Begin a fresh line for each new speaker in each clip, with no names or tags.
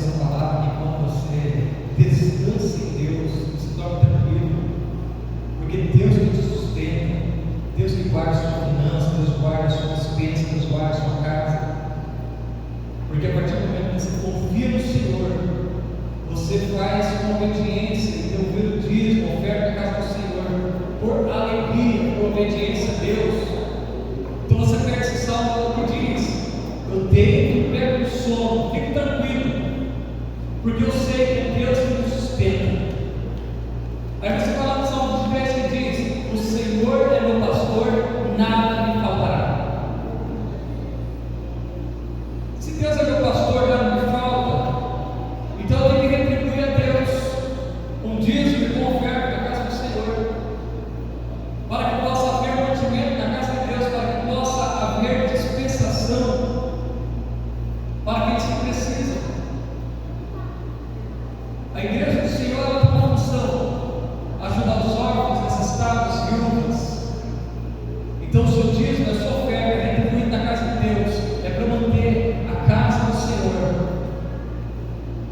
essa palavra que quando você descansa em Deus, se torna tranquilo, porque Deus que te sustenta, Deus que guarda sua finança, Deus guarda sua dispensa, Deus guarda sua casa. Porque a partir do momento que você confia no Senhor, você faz com obediência e ouvir o dízimo, oferta na casa do Senhor, por alegria, por obediência a Deus. Então você pega esse salmo que diz: eu deito e pego no sono, fico tranquilo, porque eu sei que é Deus que me sustenta. Aí você fala no salmo 10 que diz: o Senhor é meu pastor, nada me faltará. Se Deus é meu pastor, nada me falta, então eu tenho que retribuir a Deus um dízimo e uma oferta na casa do Senhor, para que possa haver mantimento na casa de Deus, para que possa haver dispensação para aqueles que precisam. A igreja do Senhor, ela tem uma missão: ajudar os órfãos, necessitados, viúvas. Então o seu dízimo, a sua oferta é retribuído na casa de Deus, é para manter a casa do Senhor.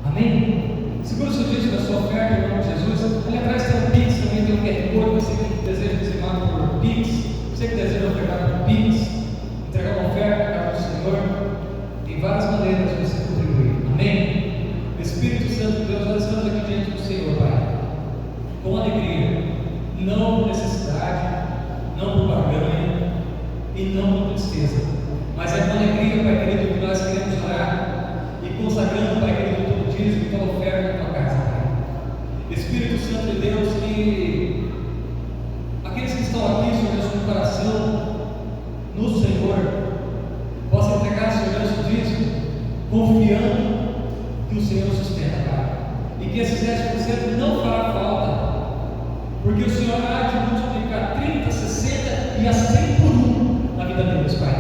Amém? Segura o seu dízimo da sua oferta em nome de Jesus. Ali atrás tem um Pix, também tem um QR Code. Você que deseja dizimar por Pix, você que deseja ofertar por Pix, entregar uma oferta na casa do Senhor, tem várias maneiras de você contribuir. Amém? Espírito Santo de Deus, nós estamos aqui diante do Senhor, Pai, com alegria, não por necessidade, não por barganha e não por tristeza, mas é com alegria, Pai querido, que nós queremos orar e consagrando, Pai querido, todo o dízimo e toda oferta na tua casa, Pai. Espírito Santo de Deus, que aqueles que estão aqui, Senhor Deus, com o coração no Senhor, possam entregar, Senhor Deus, o dízimo, confiando que o Senhor sustenta, Pai, e que esses 10% não fará falta, porque o Senhor há de multiplicar 30, 60 e a 100 por 1 na vida deles, Pai.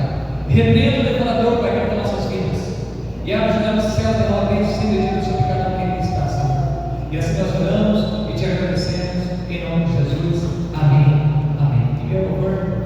Repreenda o devorador, Pai, para nossas vidas, e abre os nossos céus da nova vez, sem devido sobre cada um que aqui está, Senhor. E assim nós oramos e te agradecemos, em nome de Jesus. Amém. Amém. Quem quer, por favor?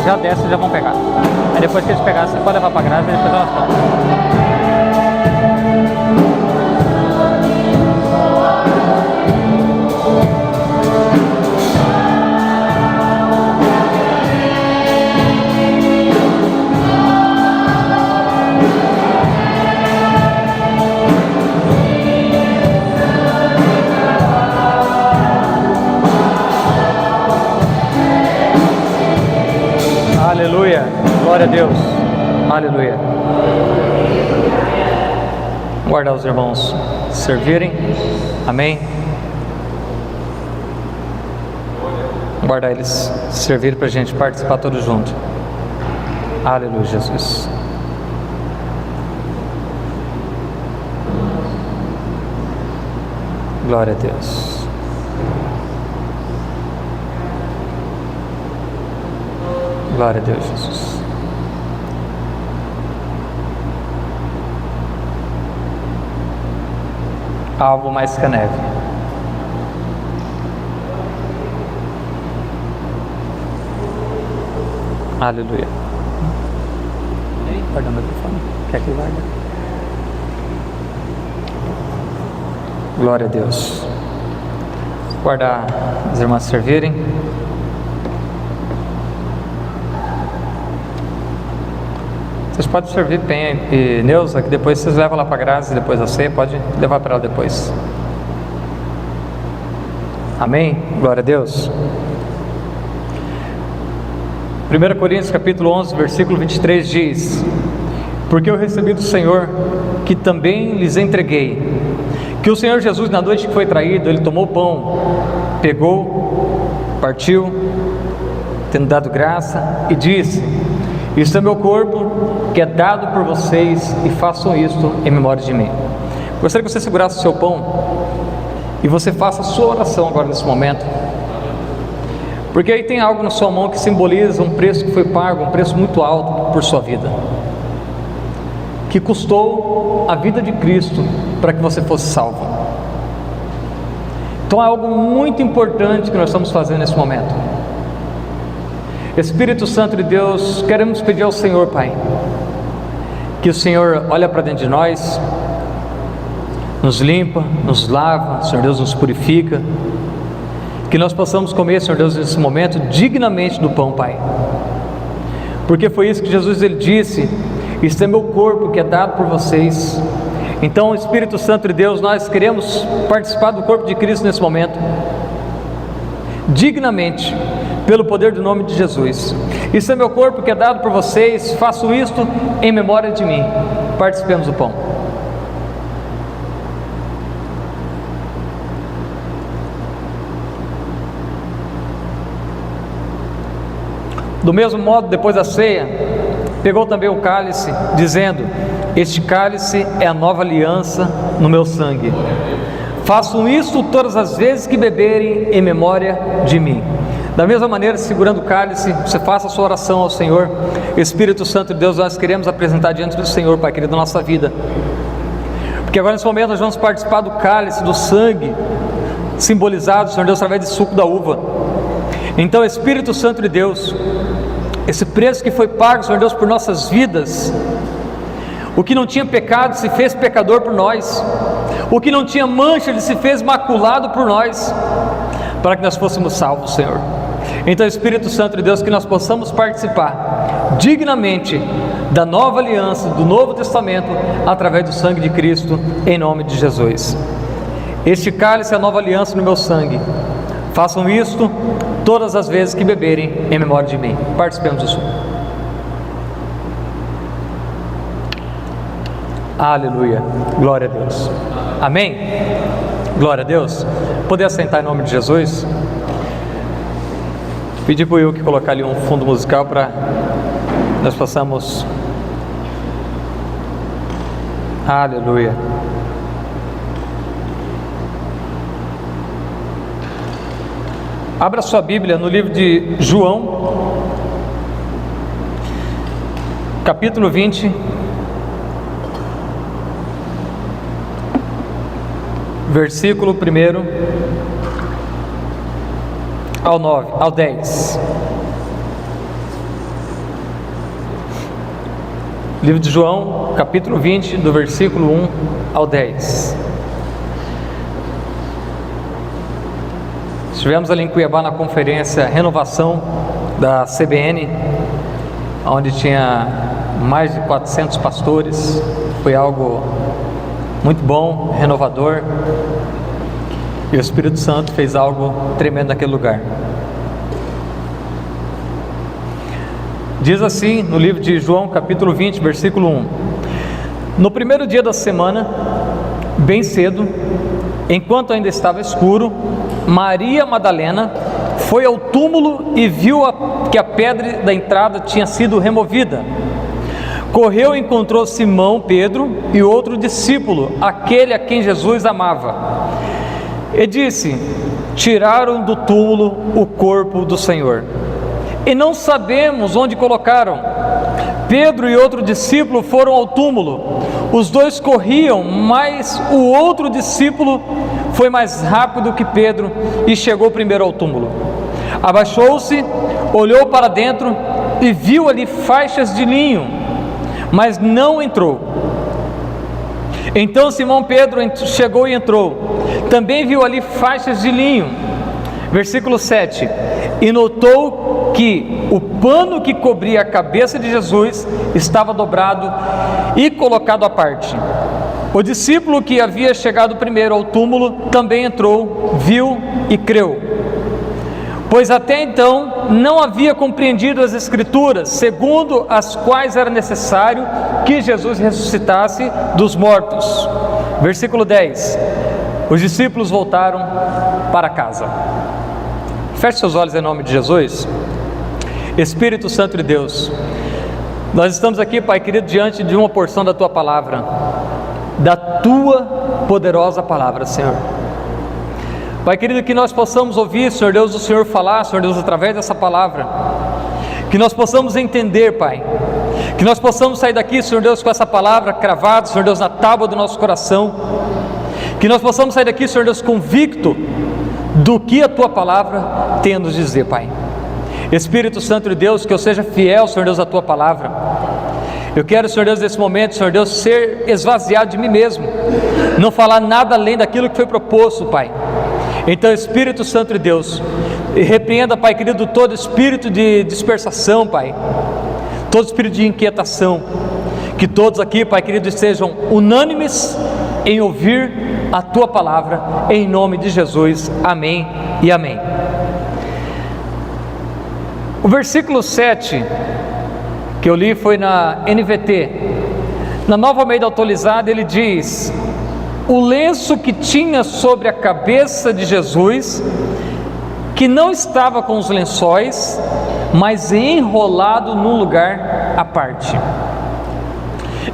Já desce e já vão pegar. Aí depois que eles pegarem, você pode levar para grávida e depois elas tomam. Aleluia, glória a Deus, aleluia. Guardar os irmãos servirem, amém. Guardar eles servirem para a gente participar todos juntos. Aleluia, Jesus. Glória a Deus. Glória a Deus, Jesus. Alvo mais que a neve. Aleluia. Guarda o microfone. Quer que guarde? Glória a Deus. Guardar as irmãs servirem. Vocês podem servir Penha e Neuza, que depois vocês levam lá para a Graça e depois a ceia, pode levar para ela depois. Amém? Glória a Deus. 1 Coríntios capítulo 11, versículo 23 diz: porque eu recebi do Senhor, que também lhes entreguei, que o Senhor Jesus, na noite que foi traído, Ele tomou o pão, pegou, partiu, tendo dado graça, e disse: isto é meu corpo, que é dado por vocês, e façam isto em memória de mim. Gostaria que você segurasse o seu pão e você faça a sua oração agora nesse momento, porque aí tem algo na sua mão que simboliza um preço que foi pago, um preço muito alto por sua vida, que custou a vida de Cristo para que você fosse salvo. Então é algo muito importante que nós estamos fazendo nesse momento. Espírito Santo de Deus, queremos pedir ao Senhor, Pai, que o Senhor olhe para dentro de nós, nos limpa, nos lava, Senhor Deus, nos purifica, que nós possamos comer, Senhor Deus, nesse momento, dignamente do pão, Pai, porque foi isso que Jesus Ele disse: isto é meu corpo, que é dado por vocês. Então, Espírito Santo de Deus, nós queremos participar do corpo de Cristo nesse momento, dignamente, pelo poder do nome de Jesus. Isso é meu corpo que é dado por vocês, faço isto em memória de mim. Participemos do pão. Do mesmo modo, depois da ceia, pegou também o cálice, dizendo: este cálice é a nova aliança no meu sangue. Façam isto todas as vezes que beberem em memória de mim. Da mesma maneira, segurando o cálice, você faça a sua oração ao Senhor. Espírito Santo de Deus, nós queremos apresentar diante do Senhor, Pai querido, a nossa vida, porque agora nesse momento nós vamos participar do cálice, do sangue simbolizado, Senhor Deus, através de suco da uva. Então, Espírito Santo de Deus, esse preço que foi pago, Senhor Deus, por nossas vidas, O que não tinha pecado se fez pecador por nós. O que não tinha mancha, Ele se fez maculado por nós, para que nós fôssemos salvos, Senhor. Então, Espírito Santo de Deus, que nós possamos participar dignamente da nova aliança, do Novo Testamento, através do sangue de Cristo, em nome de Jesus. Este cálice é a nova aliança no meu sangue. Façam isto todas as vezes que beberem, em memória de mim. Participemos disso. Aleluia, glória a Deus. Amém? Glória a Deus. Poder assentar em nome de Jesus. Pedi para o Will que colocar ali um fundo musical para nós possamos. Aleluia. Abra sua Bíblia no livro de João, capítulo 20, versículo 1 ao 10. Livro de João, capítulo 20, do versículo 1 ao 10. Estivemos ali em Cuiabá na conferência Renovação da CBN, onde tinha mais de 400 pastores. Foi algo muito bom, renovador, e o Espírito Santo fez algo tremendo naquele lugar. Diz assim no livro de João, capítulo 20, versículo 1: No primeiro dia da semana, bem cedo, enquanto ainda estava escuro, Maria Madalena foi ao túmulo e viu que a pedra da entrada tinha sido removida. Correu e encontrou Simão, Pedro e outro discípulo, aquele a quem Jesus amava, e disse: Tiraram do túmulo o corpo do Senhor, e não sabemos onde colocaram. Pedro e outro discípulo foram ao túmulo. Os dois corriam, mas o outro discípulo foi mais rápido que Pedro e chegou primeiro ao túmulo. Abaixou-se, olhou para dentro e viu ali faixas de linho, mas não entrou. Então Simão Pedro chegou e entrou. Também viu ali faixas de linho. Versículo 7: E notou que o pano que cobria a cabeça de Jesus estava dobrado e colocado à parte. O discípulo que havia chegado primeiro ao túmulo também entrou, viu e creu, pois até então não havia compreendido as Escrituras, segundo as quais era necessário que Jesus ressuscitasse dos mortos. Versículo 10: Os discípulos voltaram para casa. Feche seus olhos em nome de Jesus. Espírito Santo de Deus, nós estamos aqui, Pai querido, diante de uma porção da Tua Palavra, da Tua poderosa Palavra, Senhor. Pai querido, que nós possamos ouvir, Senhor Deus, o Senhor falar, Senhor Deus, através dessa palavra, que nós possamos entender, Pai, que nós possamos sair daqui, Senhor Deus, com essa palavra cravada, Senhor Deus, na tábua do nosso coração, que nós possamos sair daqui, Senhor Deus, convicto do que a Tua palavra tem a nos dizer, Pai. Espírito Santo de Deus, que eu seja fiel, Senhor Deus, à Tua palavra. Eu quero, Senhor Deus, nesse momento, Senhor Deus, ser esvaziado de mim mesmo, não falar nada além daquilo que foi proposto, Pai. Então, Espírito Santo de Deus, repreenda, Pai querido, todo espírito de dispersação, Pai, todo espírito de inquietação, que todos aqui, Pai querido, estejam unânimes em ouvir a Tua palavra, em nome de Jesus, amém e amém. O versículo 7 que eu li foi na NVT. Na Nova Almeida Atualizada ele diz: o lenço que tinha sobre a cabeça de Jesus, que não estava com os lençóis, mas enrolado num lugar à parte.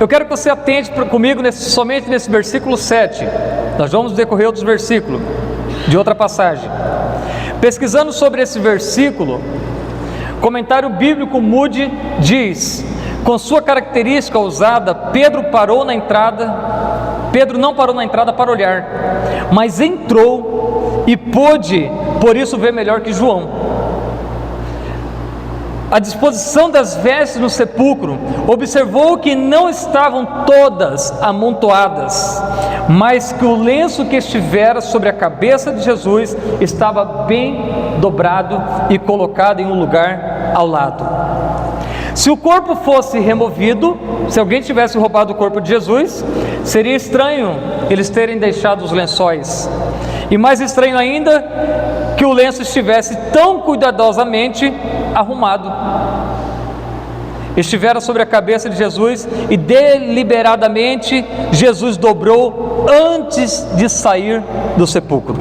Eu quero que você atente comigo somente nesse versículo 7. Nós vamos decorrer outros versículos de outra passagem. Pesquisando sobre esse versículo, comentário bíblico Moody diz: com sua característica ousada, Pedro não parou na entrada para olhar, mas entrou e pôde, por isso, ver melhor que João. a disposição das vestes no sepulcro, observou que não estavam todas amontoadas, mas que o lenço que estivera sobre a cabeça de Jesus estava bem dobrado e colocado em um lugar ao lado. Se o corpo fosse removido, se alguém tivesse roubado o corpo de Jesus, seria estranho eles terem deixado os lençóis, e mais estranho ainda que o lenço estivesse tão cuidadosamente arrumado. Estivera sobre a cabeça de Jesus e deliberadamente Jesus dobrou antes de sair do sepulcro.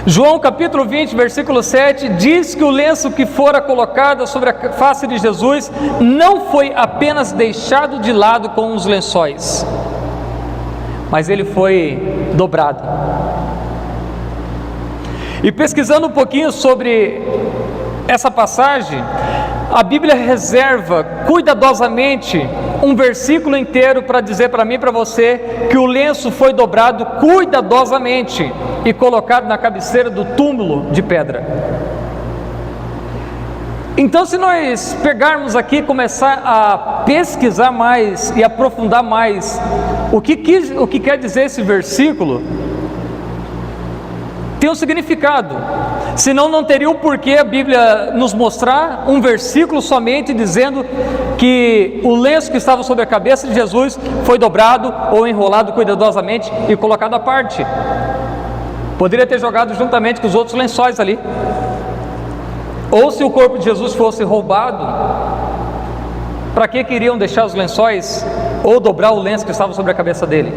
João capítulo 20, versículo 7 diz que o lenço que fora colocado sobre a face de Jesus não foi apenas deixado de lado com os lençóis, mas ele foi dobrado. E pesquisando um pouquinho sobre essa passagem, a Bíblia reserva cuidadosamente um versículo inteiro para dizer para mim e para você que o lenço foi dobrado cuidadosamente e colocado na cabeceira do túmulo de pedra. Então, se nós pegarmos aqui e começar a pesquisar mais e aprofundar mais o que quer dizer esse versículo, tem um significado, senão não teria o porquê a Bíblia nos mostrar um versículo somente dizendo que o lenço que estava sobre a cabeça de Jesus foi dobrado ou enrolado cuidadosamente e colocado à parte. Poderia ter jogado juntamente com os outros lençóis ali. Ou se o corpo de Jesus fosse roubado, para que queriam deixar os lençóis ou dobrar o lenço que estava sobre a cabeça dele?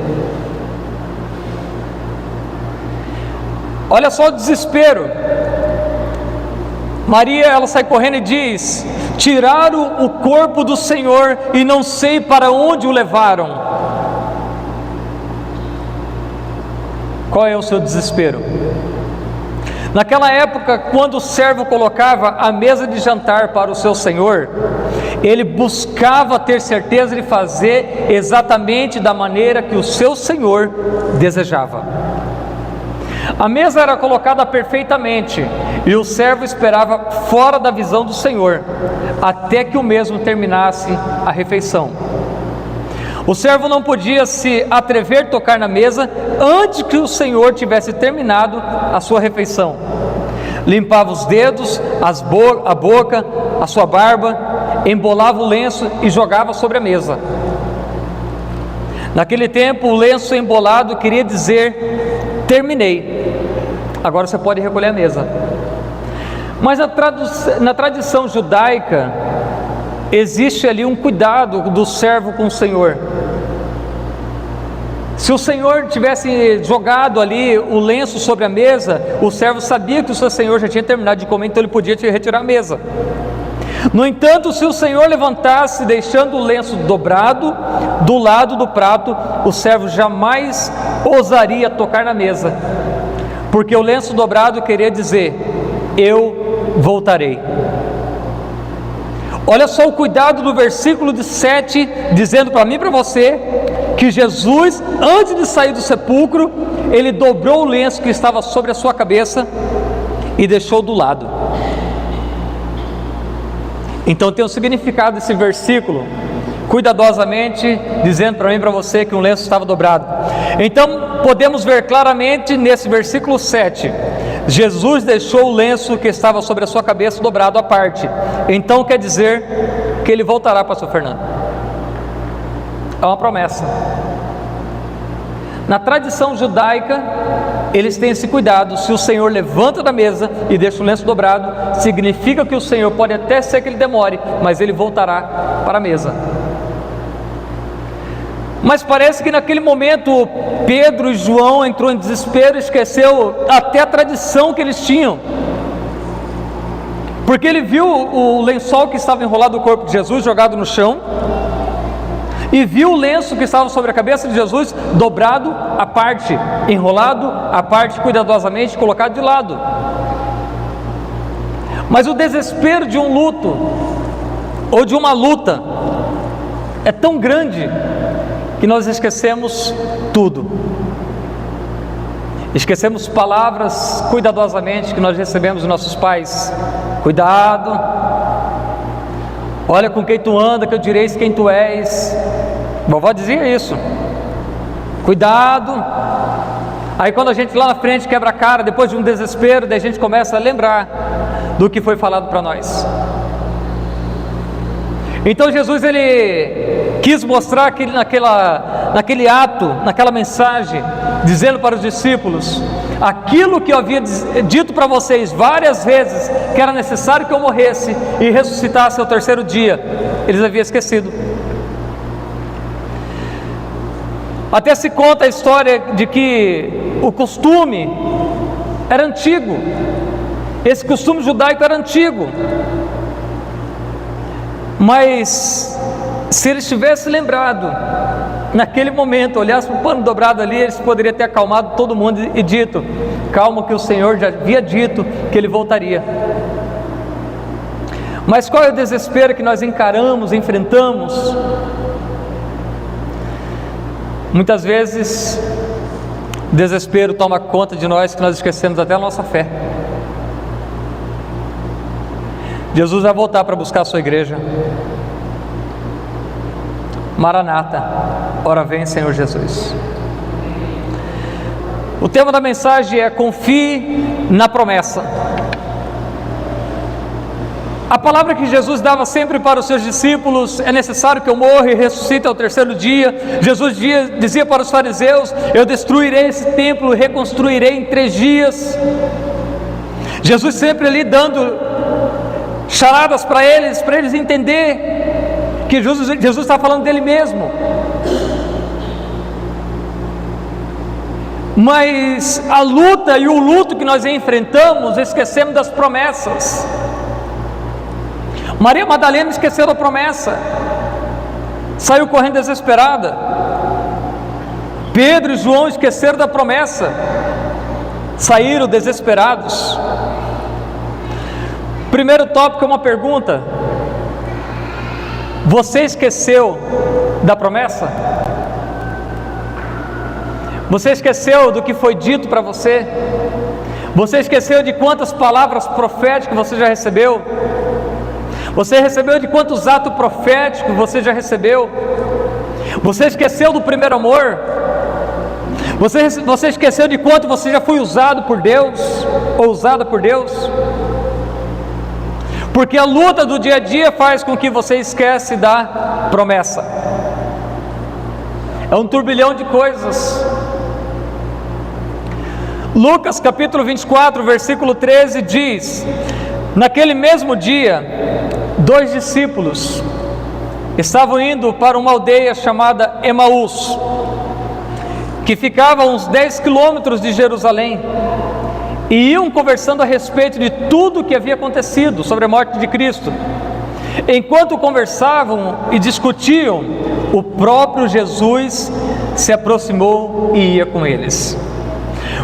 Olha só o desespero. Maria, ela sai correndo e diz: tiraram o corpo do Senhor e não sei para onde o levaram. Qual é o seu desespero? Naquela época, quando o servo colocava a mesa de jantar para o seu senhor, ele buscava ter certeza de fazer exatamente da maneira que o seu senhor desejava. A mesa era colocada perfeitamente e o servo esperava fora da visão do Senhor, até que o mesmo terminasse a refeição. O servo não podia se atrever a tocar na mesa antes que o Senhor tivesse terminado a sua refeição. Limpava os dedos, a boca, a sua barba, embolava o lenço e jogava sobre a mesa. Naquele tempo, o lenço embolado queria dizer: terminei, agora você pode recolher a mesa. Mas na tradição judaica, existe ali um cuidado do servo com o Senhor. Se o Senhor tivesse jogado ali o lenço sobre a mesa, o servo sabia que o seu Senhor já tinha terminado de comer, então ele podia te retirar a mesa. No entanto, se o Senhor levantasse deixando o lenço dobrado do lado do prato, o servo jamais ousaria tocar na mesa, porque o lenço dobrado queria dizer: eu voltarei. Olha só o cuidado do versículo 7, dizendo para mim e para você que Jesus, antes de sair do sepulcro, ele dobrou o lenço que estava sobre a sua cabeça e deixou do lado. Então tem um significado esse versículo, cuidadosamente dizendo para mim e para você que um lenço estava dobrado. Então podemos ver claramente nesse versículo 7, Jesus deixou o lenço que estava sobre a sua cabeça dobrado à parte. Então quer dizer que ele voltará, pastor Fernando. É uma promessa. Na tradição judaica, eles têm esse cuidado. Se o Senhor levanta da mesa e deixa o lenço dobrado, significa que o Senhor, pode até ser que ele demore, mas ele voltará para a mesa. Mas parece que naquele momento Pedro e João entrou em desespero e esqueceu até a tradição que eles tinham, porque ele viu o lençol que estava enrolado no corpo de Jesus jogado no chão, e viu o lenço que estava sobre a cabeça de Jesus dobrado à parte, enrolado à parte, cuidadosamente colocado de lado. Mas o desespero de um luto ou de uma luta é tão grande que nós esquecemos tudo. Esquecemos palavras cuidadosamente que nós recebemos dos nossos pais, cuidado, olha com quem tu anda, que eu direi quem tu és. Vovó dizia isso, cuidado. Aí quando a gente lá na frente quebra a cara, depois de um desespero, daí a gente começa a lembrar do que foi falado para nós. Então Jesus, ele quis mostrar que naquele ato, naquela mensagem, dizendo para os discípulos, aquilo que eu havia dito para vocês várias vezes, que era necessário que eu morresse e ressuscitasse ao terceiro dia, eles haviam esquecido. Até se conta a história de que o costume era antigo, esse costume judaico era antigo, mas se eles tivessem lembrado, naquele momento, olhassem para o pano dobrado ali, eles poderiam ter acalmado todo mundo e dito, calma, que o Senhor já havia dito que Ele voltaria. Mas qual é o desespero que nós encaramos, enfrentamos? Muitas vezes, o desespero toma conta de nós, que nós esquecemos até a nossa fé. Jesus vai voltar para buscar a sua igreja. Maranata, ora vem, Senhor Jesus. O tema da mensagem é: confie na promessa. A palavra que Jesus dava sempre para os seus discípulos: é necessário que eu morra e ressuscite ao terceiro dia. Jesus dizia para os fariseus: eu destruirei esse templo e reconstruirei em 3 dias. Jesus sempre ali dando charadas para eles entender que Jesus está falando dele mesmo. Mas a luta e o luto que nós enfrentamos, esquecemos das promessas. Maria Madalena esqueceu da promessa, saiu correndo desesperada. Pedro e João esqueceram da promessa, saíram desesperados. Primeiro tópico é uma pergunta: você esqueceu da promessa? Você esqueceu do que foi dito para você? Você esqueceu de quantas palavras proféticas você já recebeu? Você recebeu de quantos atos proféticos você já recebeu? Você esqueceu do primeiro amor? Você esqueceu de quanto você já foi usado por Deus, ou usada por Deus? Porque a luta do dia a dia faz com que você esquece da promessa. É um turbilhão de coisas. Lucas capítulo 24, versículo 13 diz: naquele mesmo dia, 2 discípulos estavam indo para uma aldeia chamada Emaús, que ficava a uns 10 quilômetros de Jerusalém, e iam conversando a respeito de tudo o que havia acontecido sobre a morte de Cristo. Enquanto conversavam e discutiam, o próprio Jesus se aproximou e ia com eles.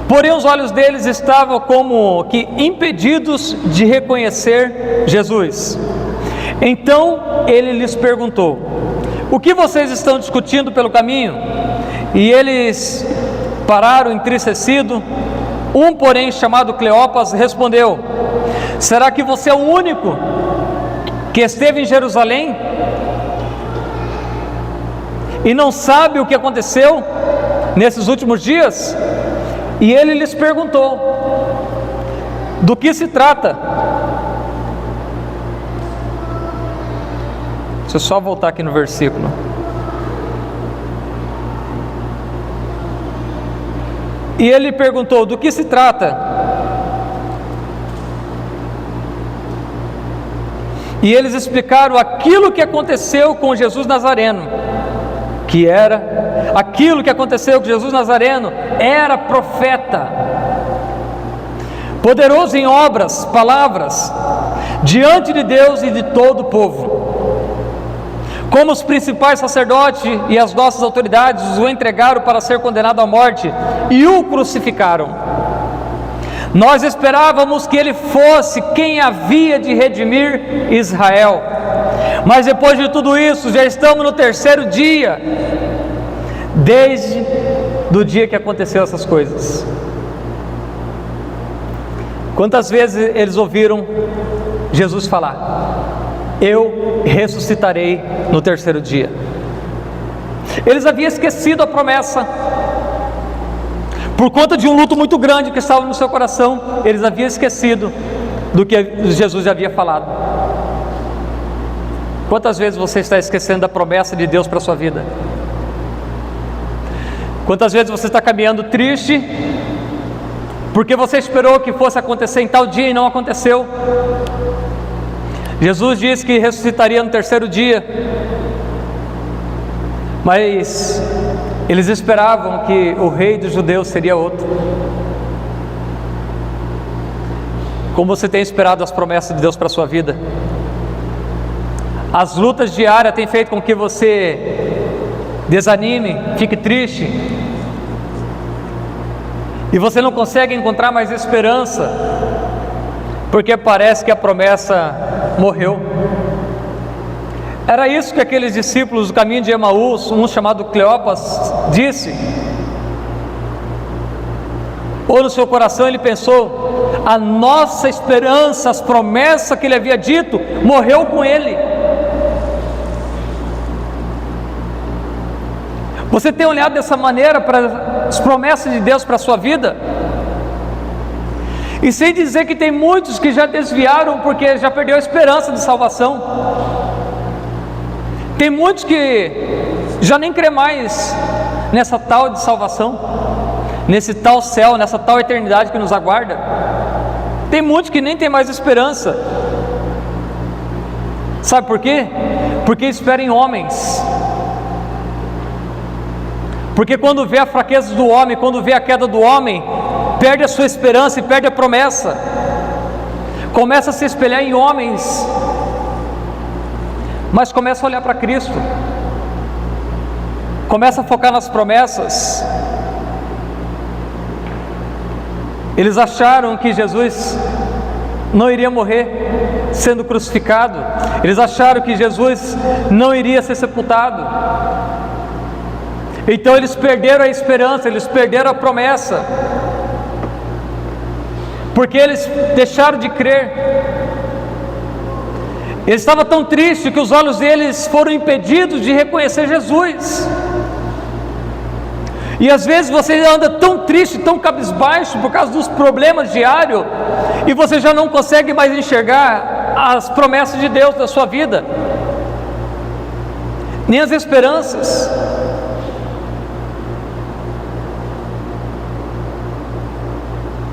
Porém os olhos deles estavam como que impedidos de reconhecer Jesus. Então ele lhes perguntou: o que vocês estão discutindo pelo caminho? E eles pararam entristecidos. Um, porém, chamado Cleopas, respondeu: será que você é o único que esteve em Jerusalém e não sabe o que aconteceu nesses últimos dias? E ele lhes perguntou: do que se trata? Deixa eu só voltar aqui no versículo. E ele perguntou: do que se trata? E eles explicaram aquilo que aconteceu com Jesus Nazareno, que era aquilo que aconteceu com Jesus Nazareno, era profeta, poderoso em obras, palavras, diante de Deus e de todo o povo. Como os principais sacerdotes e as nossas autoridades o entregaram para ser condenado à morte e o crucificaram. Nós esperávamos que ele fosse quem havia de redimir Israel, mas depois de tudo isso, já estamos no 3º dia, desde do dia que aconteceu essas coisas. Quantas vezes eles ouviram Jesus falar: eu ressuscitarei no terceiro dia. Eles haviam esquecido a promessa. Por conta de um luto muito grande que estava no seu coração, eles haviam esquecido do que Jesus havia falado. Quantas vezes você está esquecendo da promessa de Deus para a sua vida? Quantas vezes você está caminhando triste, porque você esperou que fosse acontecer em tal dia e não aconteceu? Jesus disse que ressuscitaria no terceiro dia, mas eles esperavam que o rei dos judeus seria outro. Como você tem esperado as promessas de Deus para a sua vida? As lutas diárias têm feito com que você desanime, fique triste, e você não consegue encontrar mais esperança, porque parece que a promessa morreu. Era isso que aqueles discípulos do caminho de Emaús, um chamado Cleopas, disse. Ou no seu coração ele pensou: a nossa esperança, as promessas que ele havia dito, morreu com ele. Você tem olhado dessa maneira para as promessas de Deus para a sua vida? E sem dizer que tem muitos que já desviaram porque já perdeu a esperança de salvação. Tem muitos que já nem crê mais nessa tal de salvação, nesse tal céu, nessa tal eternidade que nos aguarda. Tem muitos que nem tem mais esperança. Sabe por quê? Porque esperam em homens. Porque quando vê a fraqueza do homem, quando vê a queda do homem, perde a sua esperança e perde a promessa. Começa a se espelhar em homens, mas começa a olhar para Cristo, começa a focar nas promessas. Eles acharam que Jesus não iria morrer sendo crucificado, eles acharam que Jesus não iria ser sepultado. Então eles perderam a esperança, eles perderam a promessa, porque eles deixaram de crer. Ele estava tão triste que os olhos deles foram impedidos de reconhecer Jesus. E às vezes você anda tão triste, tão cabisbaixo por causa dos problemas diários, e você já não consegue mais enxergar as promessas de Deus na sua vida, nem as esperanças.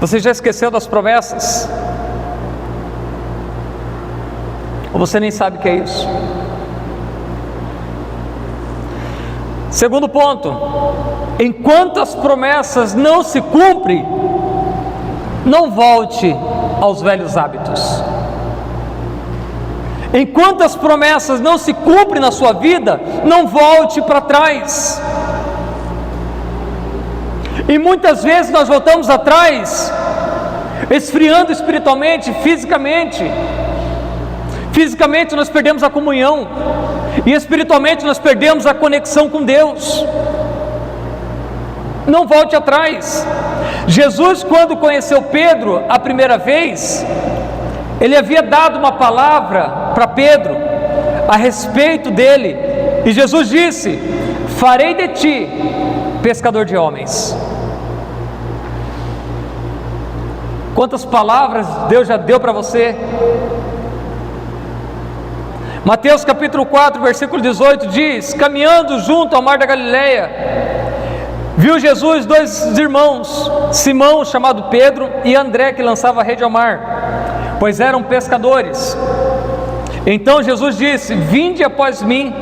Você já esqueceu das promessas? Ou você nem sabe o que é isso? Segundo ponto: enquanto as promessas não se cumprem, não volte aos velhos hábitos. Enquanto as promessas não se cumprem na sua vida, não volte para trás. E muitas vezes nós voltamos atrás, esfriando espiritualmente, fisicamente. Fisicamente nós perdemos a comunhão, e espiritualmente nós perdemos a conexão com Deus. Não volte atrás. Jesus, quando conheceu Pedro a primeira vez, ele havia dado uma palavra para Pedro a respeito dele, e Jesus disse: farei de ti pescador de homens. Quantas palavras Deus já deu para você? Mateus capítulo 4, versículo 18 diz: caminhando junto ao mar da Galileia, viu Jesus dois irmãos, Simão, chamado Pedro, e André, que lançava a rede ao mar, pois eram pescadores. Então Jesus disse: vinde após mim,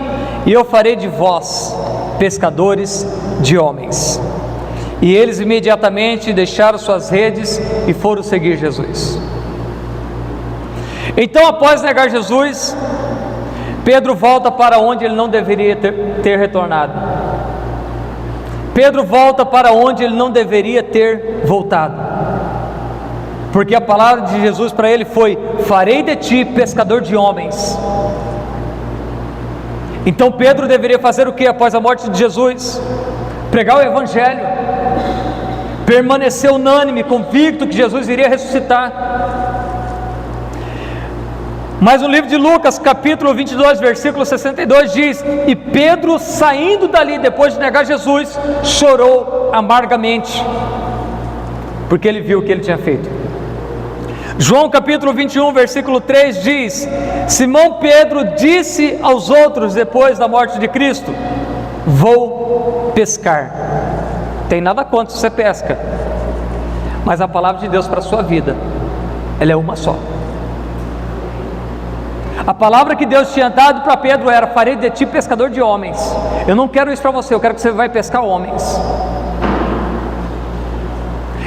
e eu farei de vós pescadores de homens. E eles imediatamente deixaram suas redes e foram seguir Jesus. Então, após negar Jesus, Pedro volta para onde ele não deveria ter retornado. Pedro volta para onde ele não deveria ter voltado, porque a palavra de Jesus para ele foi: farei de ti pescador de homens. Então Pedro deveria fazer o que após a morte de Jesus? Pregar o Evangelho, permanecer unânime, convicto que Jesus iria ressuscitar. Mas no livro de Lucas, capítulo 22, versículo 62 diz: e Pedro, saindo dali depois de negar Jesus, chorou amargamente, porque ele viu o que ele tinha feito. João capítulo 21, versículo 3 diz: Simão Pedro disse aos outros depois da morte de Cristo: vou pescar. Tem nada contra se você pesca, mas a palavra de Deus para a sua vida, ela é uma só. A palavra que Deus tinha dado para Pedro era: farei de ti pescador de homens. Eu não quero isso para você, eu quero que você vai pescar homens.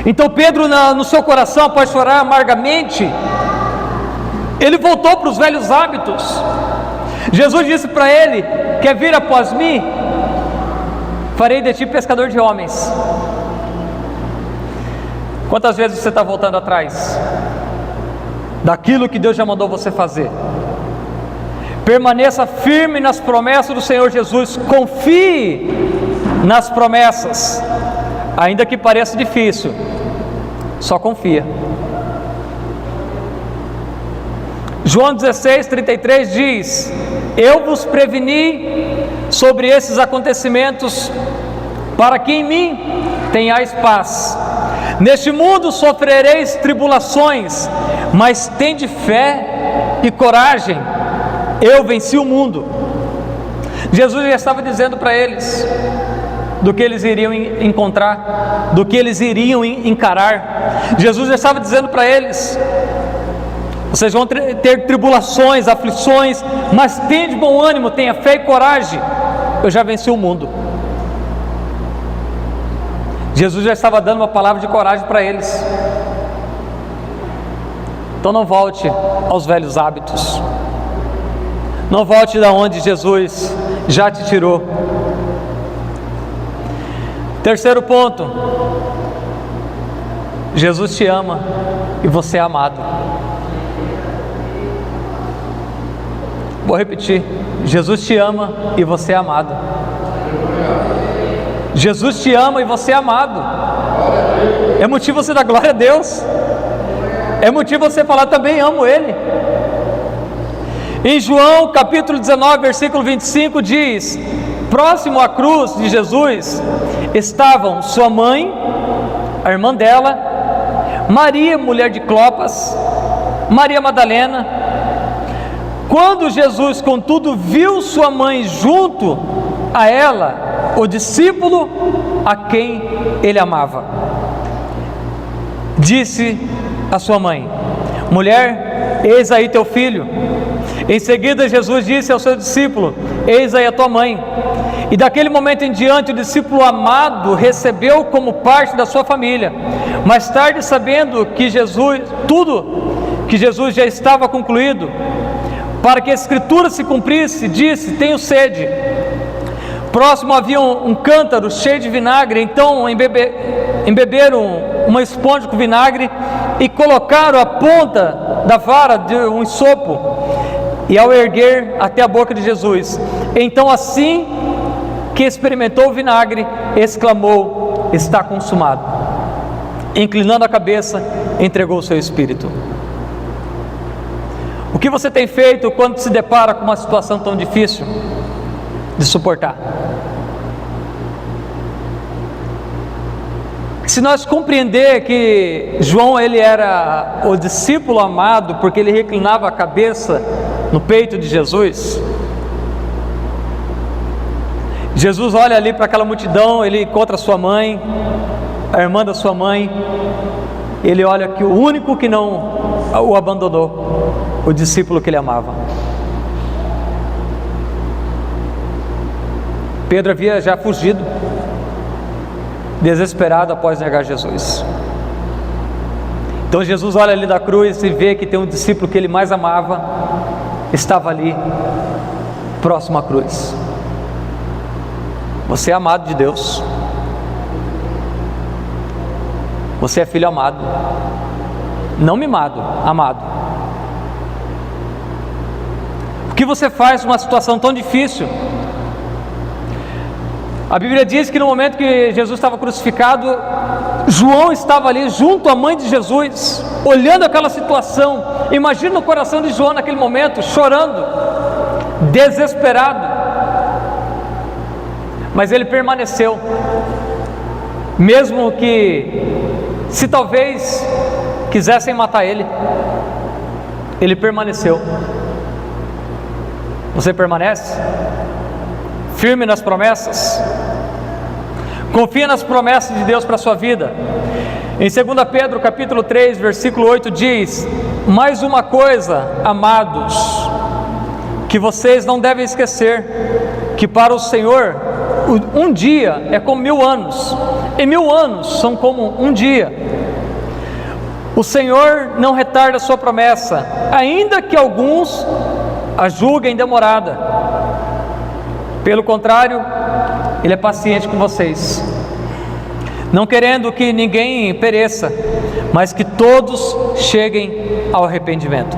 Então Pedro, no seu coração, após chorar amargamente, ele voltou para os velhos hábitos. Jesus disse para ele: quer vir após mim? Farei de ti pescador de homens. Quantas vezes você está voltando atrás daquilo que Deus já mandou você fazer? Permaneça firme nas promessas do Senhor Jesus, confie nas promessas, ainda que pareça difícil, só confia. João 16:33 diz: eu vos preveni sobre esses acontecimentos, para que em mim tenhais paz. Neste mundo sofrereis tribulações, mas tende fé e coragem, eu venci o mundo. Jesus já estava dizendo para eles do que eles iriam encontrar, do que eles iriam encarar. Jesus já estava dizendo para eles: vocês vão ter tribulações, aflições, mas tenha de bom ânimo, tenha fé e coragem, eu já venci o mundo. Jesus já estava dando uma palavra de coragem para eles. Então não volte aos velhos hábitos, não volte da onde Jesus já te tirou. Terceiro ponto: Jesus te ama e você é amado. Vou repetir: Jesus te ama e você é amado. Jesus te ama e você é amado. É motivo você dar glória a Deus. É motivo você falar: também amo Ele. Em João capítulo 19, versículo 25 diz: próximo à cruz de Jesus estavam sua mãe, a irmã dela, Maria, mulher de Clopas, Maria Madalena. Quando Jesus, contudo, viu sua mãe junto a ela, o discípulo a quem ele amava, disse à sua mãe: mulher, eis aí teu filho. Em seguida Jesus disse ao seu discípulo: eis aí a tua mãe. E daquele momento em diante o discípulo amado recebeu como parte da sua família. Mais tarde, sabendo que tudo que Jesus já estava concluído, para que a escritura se cumprisse, disse: tenho sede. Próximo havia um cântaro cheio de vinagre. Então embeberam uma esponja com vinagre e colocaram a ponta da vara de um ensopo, e ao erguer até a boca de Jesus, então assim que experimentou o vinagre, exclamou: está consumado. Inclinando a cabeça, entregou o seu espírito. O que você tem feito quando se depara com uma situação tão difícil de suportar? Se nós compreender que João, ele era o discípulo amado porque ele reclinava a cabeça no peito de Jesus. Jesus olha ali para aquela multidão, ele encontra sua mãe, a irmã da sua mãe. Ele olha que o único que não o abandonou, o discípulo que ele amava. Pedro havia já fugido, desesperado após negar Jesus. Então Jesus olha ali da cruz e vê que tem um discípulo que ele mais amava, estava ali, próximo à cruz. Você é amado de Deus. Você é filho amado. Não mimado, amado. O que você faz numa situação tão difícil? A Bíblia diz que no momento que Jesus estava crucificado, João estava ali junto à mãe de Jesus, olhando aquela situação. Imagina o coração de João naquele momento, chorando, desesperado. Mas ele permaneceu, mesmo que, se talvez quisessem matar ele, ele permaneceu. Você permanece? Firme nas promessas? Confia nas promessas de Deus para a sua vida. Em 2 Pedro capítulo 3, versículo 8 diz: mais uma coisa, amados, que vocês não devem esquecer, que para o Senhor um dia é como 1000 anos, e 1000 anos são como um dia. O Senhor não retarda a sua promessa, ainda que alguns a julguem demorada. Pelo contrário, Ele é paciente com vocês, não querendo que ninguém pereça, mas que todos cheguem ao arrependimento.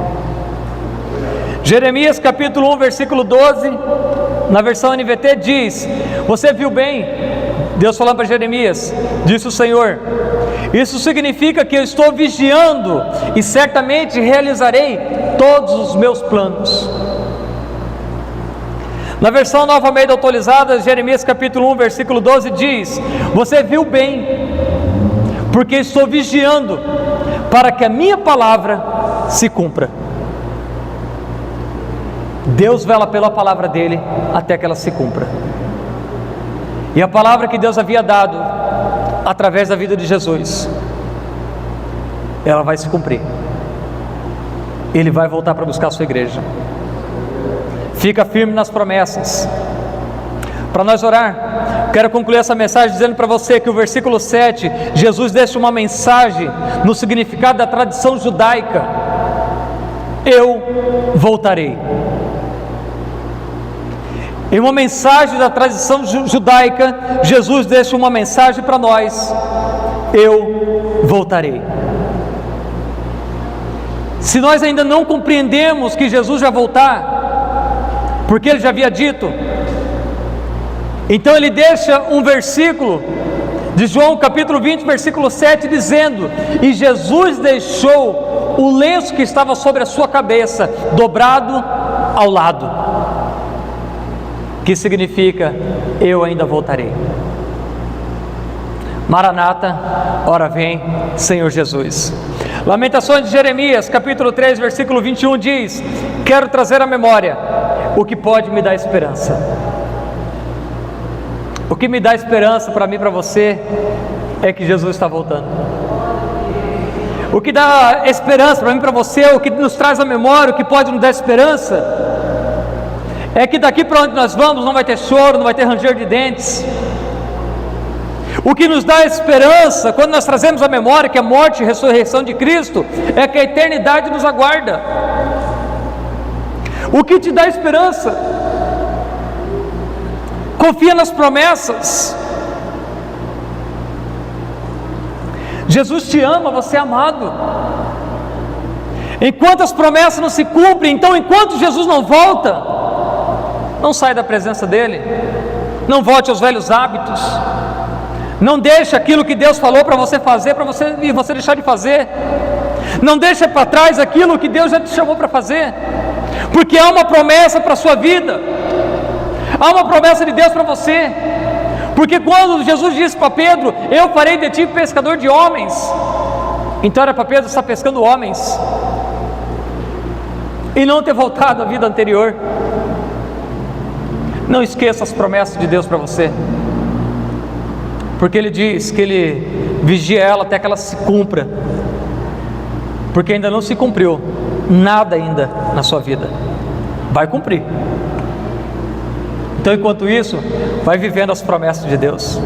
Jeremias capítulo 1, versículo 12, na versão NVT diz: você viu bem, Deus falando para Jeremias, disse o Senhor, isso significa que eu estou vigiando e certamente realizarei todos os meus planos. Na versão Nova Almeida atualizada, Jeremias capítulo 1, versículo 12 diz: você viu bem, porque estou vigiando para que a minha palavra se cumpra. Deus vela pela palavra dele até que ela se cumpra. E a palavra que Deus havia dado através da vida de Jesus, ela vai se cumprir. Ele vai voltar para buscar a sua igreja. Fica firme nas promessas. Para nós orar, quero concluir essa mensagem dizendo para você que o versículo 7, Jesus deixa uma mensagem no significado da tradição judaica: eu voltarei. Em uma mensagem da tradição judaica, Jesus deixa uma mensagem para nós: eu voltarei. Se nós ainda não compreendemos que Jesus vai voltar, porque Ele já havia dito, então Ele deixa um versículo de João capítulo 20, versículo 7, dizendo: e Jesus deixou o lenço que estava sobre a sua cabeça dobrado ao lado, que significa: eu ainda voltarei. Maranata, ora vem, Senhor Jesus. Lamentações de Jeremias, capítulo 3, versículo 21 diz: quero trazer à memória o que pode me dar esperança. O que me dá esperança para mim e para você é que Jesus está voltando. O que dá esperança para mim e para você, o que nos traz à memória, o que pode nos dar esperança, é que daqui para onde nós vamos não vai ter choro, não vai ter ranger de dentes. O que nos dá esperança, quando nós trazemos à memória que a morte e a ressurreição de Cristo, é que a eternidade nos aguarda. O que te dá esperança? Confia nas promessas. Jesus te ama, você é amado. Enquanto as promessas não se cumprem, então enquanto Jesus não volta, não saia da presença dele, não volte aos velhos hábitos, não deixe aquilo que Deus falou para você fazer, e você deixar de fazer, não deixe para trás aquilo que Deus já te chamou para fazer, porque há uma promessa para a sua vida, há uma promessa de Deus para você, porque quando Jesus disse para Pedro: eu farei de ti pescador de homens, então era para Pedro estar pescando homens, e não ter voltado à vida anterior. Não esqueça as promessas de Deus para você, porque Ele diz que Ele vigia ela até que ela se cumpra, porque ainda não se cumpriu nada ainda na sua vida, vai cumprir. Então, enquanto isso, vai vivendo as promessas de Deus,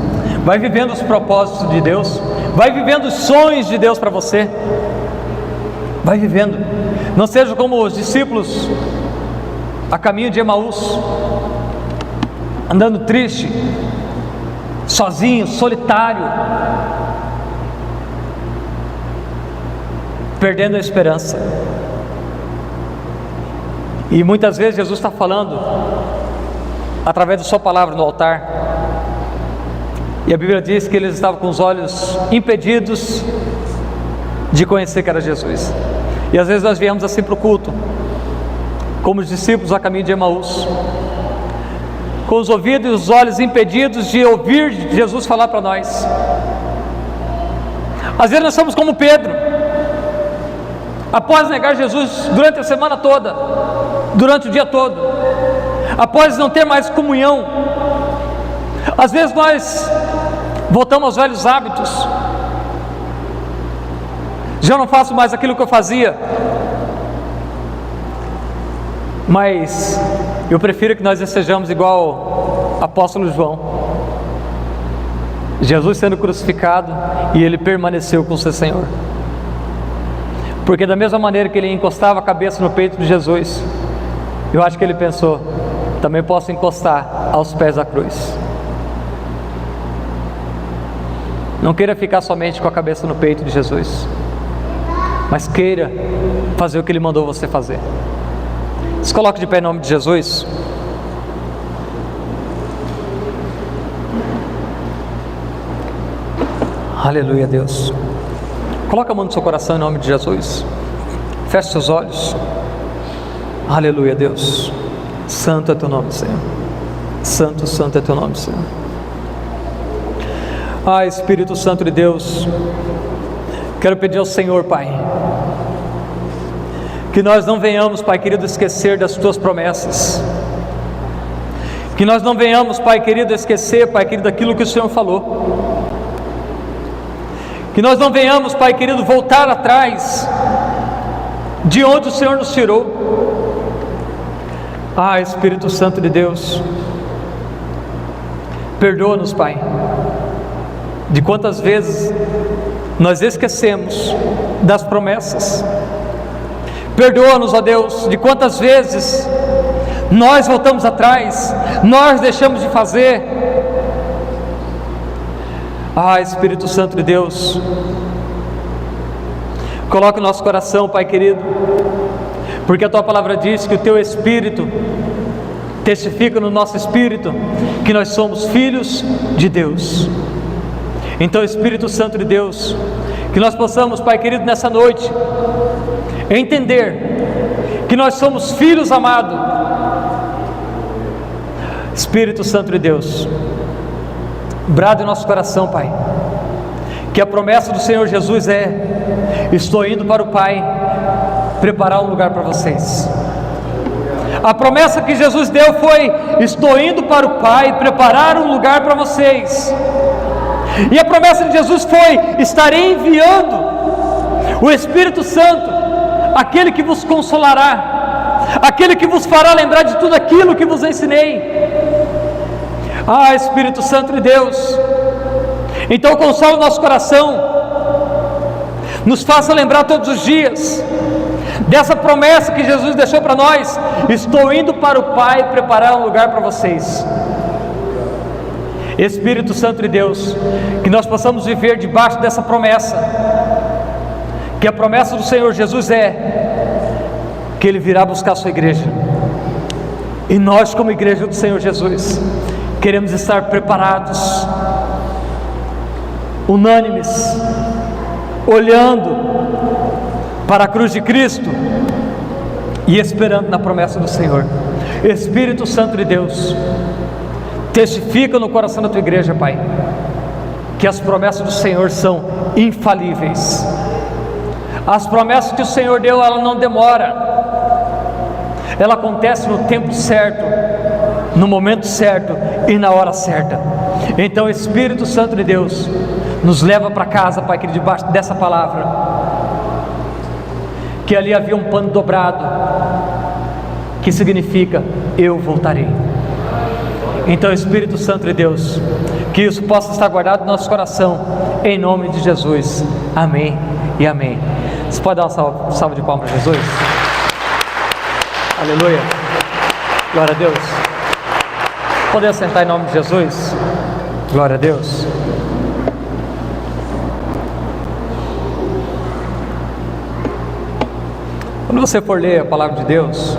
vai vivendo os propósitos de Deus, vai vivendo os sonhos de Deus para você, vai vivendo. Não seja como os discípulos a caminho de Emaús, andando triste, sozinho, solitário, perdendo a esperança. E muitas vezes Jesus está falando através da sua palavra no altar: E a Bíblia diz que eles estavam com os olhos impedidos de conhecer que era Jesus. E às vezes nós viemos assim para o culto, como os discípulos a caminho de Emaús, com os ouvidos e os olhos impedidos de ouvir Jesus falar para nós. Às vezes nós somos como Pedro, após negar Jesus durante a semana toda, durante o dia todo, após não ter mais comunhão, às vezes nós voltamos aos velhos hábitos. Já não faço mais aquilo que eu fazia, mas eu prefiro que nós sejamos igual apóstolo João, Jesus sendo crucificado e ele permaneceu com o seu Senhor, porque da mesma maneira que ele encostava a cabeça no peito de Jesus, eu acho que ele pensou, também posso encostar aos pés da cruz. Não queira ficar somente com a cabeça no peito de Jesus, mas queira fazer o que ele mandou você fazer. Se coloque de pé em nome de Jesus. Aleluia, Deus. Coloque a mão no seu coração em nome de Jesus. Feche seus olhos. Aleluia, Deus. Santo é teu nome, Senhor. Santo, santo é teu nome, Senhor. Ah, Espírito Santo de Deus, quero pedir ao Senhor, Pai, que nós não venhamos, Pai querido, esquecer das tuas promessas, que nós não venhamos, Pai querido, esquecer, Pai querido, daquilo que o Senhor falou, que nós não venhamos, Pai querido, voltar atrás de onde o Senhor nos tirou. Ah, Espírito Santo de Deus, perdoa-nos, Pai, de quantas vezes nós esquecemos das promessas. Perdoa-nos, ó Deus, de quantas vezes nós voltamos atrás, nós deixamos de fazer. Ah, Espírito Santo de Deus, coloque o nosso coração, Pai querido, porque a Tua palavra diz que o Teu Espírito testifica no nosso espírito que nós somos filhos de Deus. Então, Espírito Santo de Deus, que nós possamos, Pai querido, nessa noite, entender que nós somos filhos amados. Espírito Santo de Deus, brada em nosso coração, Pai, que a promessa do Senhor Jesus é: estou indo para o Pai preparar um lugar para vocês. A promessa que Jesus deu foi: estou indo para o Pai preparar um lugar para vocês. E a promessa de Jesus foi: estarei enviando o Espírito Santo, aquele que vos consolará, aquele que vos fará lembrar de tudo aquilo que vos ensinei. Ah, Espírito Santo de Deus, então consola o nosso coração, nos faça lembrar todos os dias dessa promessa que Jesus deixou para nós: estou indo para o Pai preparar um lugar para vocês. Espírito Santo de Deus, que nós possamos viver debaixo dessa promessa, que a promessa do Senhor Jesus é que Ele virá buscar a sua igreja, e nós, como igreja do Senhor Jesus, queremos estar preparados, unânimes, olhando para a cruz de Cristo e esperando na promessa do Senhor. Espírito Santo de Deus, testifica no coração da tua igreja, Pai, que as promessas do Senhor são infalíveis. As promessas que o Senhor deu, ela não demora, ela acontece no tempo certo, no momento certo e na hora certa. Então, Espírito Santo de Deus, nos leva para casa, Pai, que debaixo dessa palavra, que ali havia um pano dobrado, que significa: eu voltarei. Então, Espírito Santo de Deus, que isso possa estar guardado no nosso coração, em nome de Jesus, amém e amém. Você pode dar uma salva de palmas a Jesus? Aleluia, glória a Deus. Poder sentar em nome de Jesus? Glória a Deus. Quando você for ler a palavra de Deus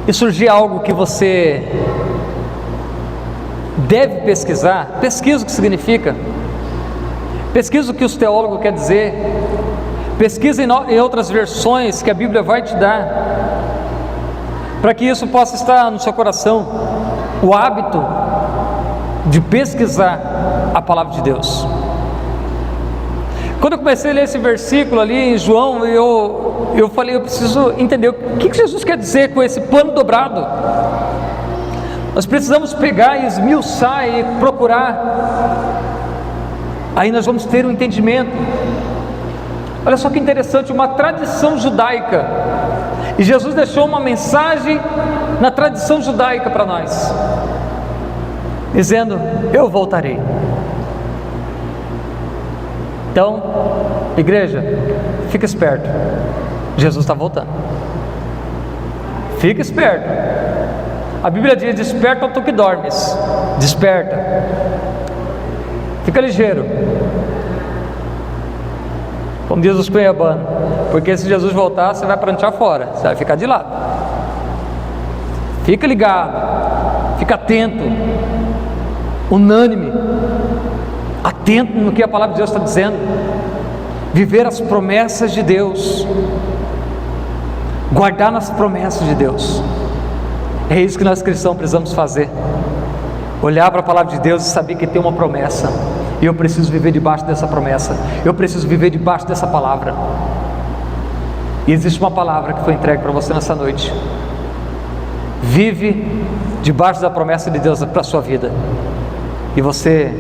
e surgir algo que você deve pesquisar, pesquisa o que significa, pesquisa o que os teólogos querem dizer, pesquisa em outras versões que a Bíblia vai te dar, para que isso possa estar no seu coração, o hábito de pesquisar a palavra de Deus. Quando eu comecei a ler esse versículo ali em João, eu falei, eu preciso entender o que Jesus quer dizer com esse pano dobrado. Nós precisamos pegar e esmiuçar e procurar, aí nós vamos ter um entendimento. Olha só que interessante, uma tradição judaica, e Jesus deixou uma mensagem na tradição judaica para nós, dizendo: eu voltarei. Então, igreja, fica esperto, Jesus está voltando. Fica esperto. A Bíblia diz: desperta tu que dormes. Desperta. Fica ligeiro. Como diz os cuiabanos, porque se Jesus voltar, você vai prantear fora, você vai ficar de lado. Fica ligado, fica atento, unânime, atento no que a palavra de Deus está dizendo, viver as promessas de Deus, guardar nas promessas de Deus. É isso que nós cristãos precisamos fazer, olhar para a palavra de Deus e saber que tem uma promessa, e eu preciso viver debaixo dessa promessa, eu preciso viver debaixo dessa palavra. E existe uma palavra que foi entregue para você nessa noite: vive debaixo da promessa de Deus para a sua vida, e você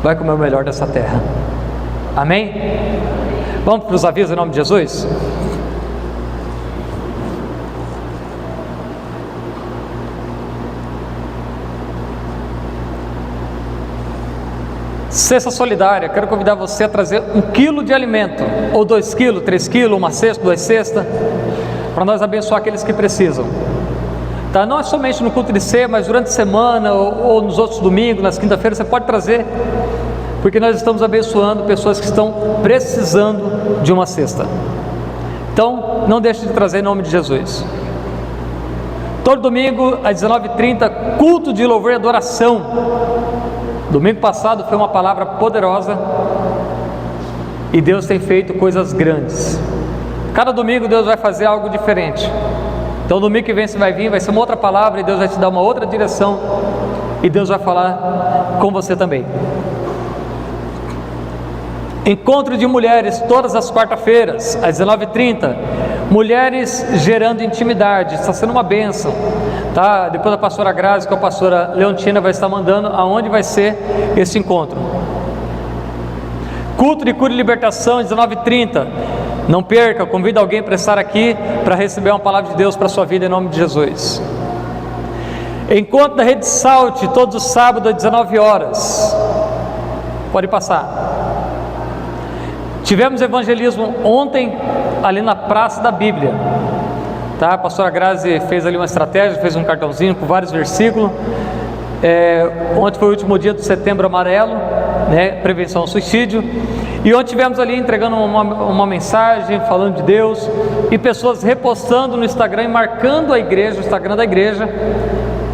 vai comer o melhor dessa terra. Amém? Vamos para os avisos em nome de Jesus? Cesta solidária, quero convidar você a trazer 1 quilo de alimento, ou 2 quilos, 3 quilos, uma cesta, 2 cestas, para nós abençoar aqueles que precisam. Tá? Não é somente no culto de ceia, mas durante a semana, ou nos outros domingos, nas quinta-feiras, você pode trazer, porque nós estamos abençoando pessoas que estão precisando de uma cesta. Então, não deixe de trazer em nome de Jesus. Todo domingo, às 19h30, culto de louvor e adoração. Domingo passado foi uma palavra poderosa, e Deus tem feito coisas grandes. Cada domingo Deus vai fazer algo diferente. Então domingo que vem você vai vir, vai ser uma outra palavra, e Deus vai te dar uma outra direção, e Deus vai falar com você também. Encontro de mulheres todas as quarta-feiras, às 19h30. Mulheres gerando intimidade, está sendo uma bênção, tá? Depois a pastora Grazi com a pastora Leontina vai estar mandando aonde vai ser esse encontro. Culto de cura e libertação, às 19h30. Não perca, convida alguém para estar aqui, para receber uma palavra de Deus para a sua vida em nome de Jesus. Encontro da Rede Salt, todos os sábados às 19 horas. Pode passar. Tivemos evangelismo ontem ali na Praça da Bíblia, tá? A pastora Grazi fez ali uma estratégia, fez um cartãozinho com vários versículos. Ontem foi o último dia do Setembro Amarelo, né? Prevenção ao suicídio. E ontem tivemos ali entregando uma mensagem, falando de Deus, e pessoas repostando no Instagram e marcando a igreja, o Instagram da igreja.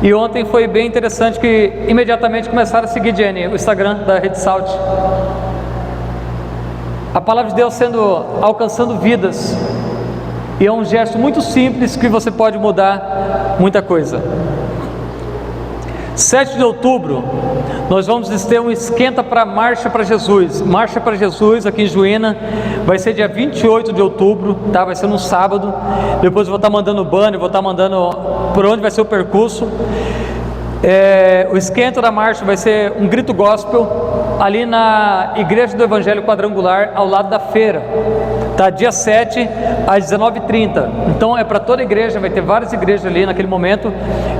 E ontem foi bem interessante que imediatamente começaram a seguir, Jenny, o Instagram da Rede Salt. A palavra de Deus alcançando vidas, e é um gesto muito simples que você pode mudar muita coisa. 7 de outubro, nós vamos ter um esquenta para Marcha para Jesus. Marcha para Jesus aqui em Juína, vai ser dia 28 de outubro, tá? Vai ser no sábado. Depois eu vou estar mandando o banner, vou estar mandando por onde vai ser o percurso. O esquenta da marcha vai ser um grito gospel ali na Igreja do Evangelho Quadrangular, ao lado da feira, tá? Dia 7 às 19h30. Então é para toda a igreja, vai ter várias igrejas ali naquele momento.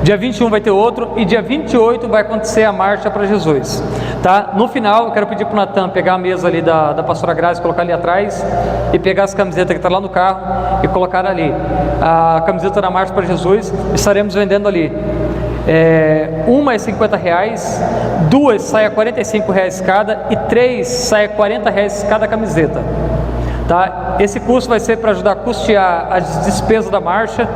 Dia 21 vai ter outro, e dia 28 vai acontecer a Marcha para Jesus, tá? No final eu quero pedir para o Natan pegar a mesa ali da pastora Grazi, colocar ali atrás, e pegar as camisetas que estão lá no carro e colocar ali a camiseta da Marcha para Jesus. Estaremos vendendo ali. Uma é R$50, 2 sai a R$45 cada, e 3 sai a R$40 cada camiseta, tá? Esse custo vai ser para ajudar a custear as despesas da marcha,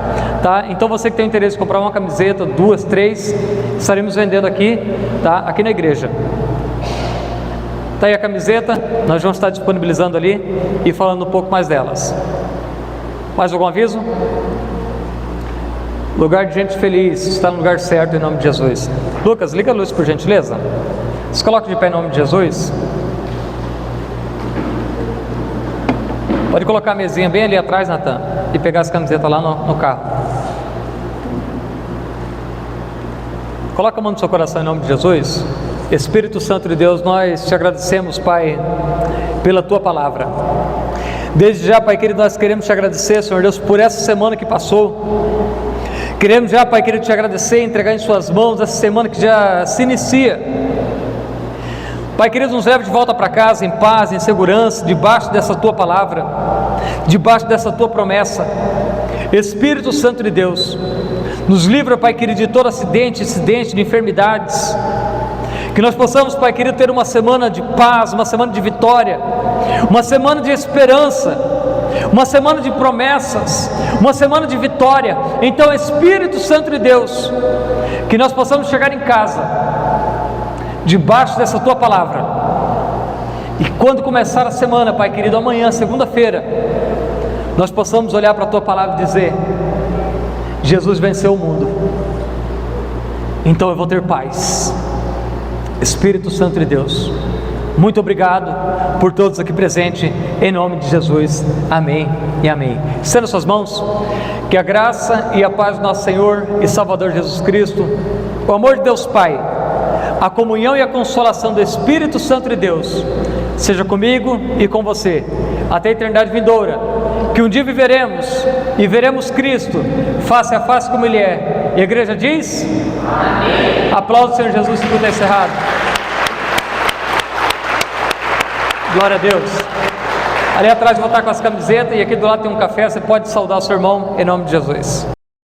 tá? Então você que tem interesse em comprar uma camiseta, 2, 3, estaremos vendendo aqui, tá? Aqui na igreja. Tá aí a camiseta, nós vamos estar disponibilizando ali e falando um pouco mais delas. Mais algum aviso? Lugar de gente feliz, está no lugar certo em nome de Jesus. Lucas, liga a luz por gentileza. Se coloque de pé em nome de Jesus. Pode colocar a mesinha bem ali atrás, Natan, e pegar as camisetas lá no carro. Coloca a mão no seu coração em nome de Jesus. Espírito Santo de Deus, nós te agradecemos, Pai, pela Tua palavra. Desde já, Pai querido, nós queremos te agradecer, Senhor Deus, por essa semana que passou. Queremos já, Pai querido, te agradecer e entregar em Suas mãos essa semana que já se inicia. Pai querido, nos leve de volta para casa em paz, em segurança, debaixo dessa Tua palavra, debaixo dessa Tua promessa. Espírito Santo de Deus, nos livra, Pai querido, de todo acidente, de enfermidades. Que nós possamos, Pai querido, ter uma semana de paz, uma semana de vitória, uma semana de esperança, uma semana de promessas, uma semana de vitória. Então, Espírito Santo de Deus, que nós possamos chegar em casa, debaixo dessa Tua palavra, e quando começar a semana, Pai querido, amanhã, segunda-feira, nós possamos olhar para a Tua palavra e dizer: Jesus venceu o mundo, então eu vou ter paz. Espírito Santo de Deus, muito obrigado por todos aqui presentes, em nome de Jesus, amém e amém. Estenda suas mãos, que a graça e a paz do nosso Senhor e Salvador Jesus Cristo, o amor de Deus Pai, a comunhão e a consolação do Espírito Santo de Deus, seja comigo e com você, até a eternidade vindoura, que um dia viveremos e veremos Cristo, face a face como Ele é. E a igreja diz? Amém. Aplausos, Senhor Jesus, por ter encerrado. Glória a Deus. Ali atrás eu vou estar com as camisetas, e aqui do lado tem um café, você pode saudar o seu irmão, em nome de Jesus.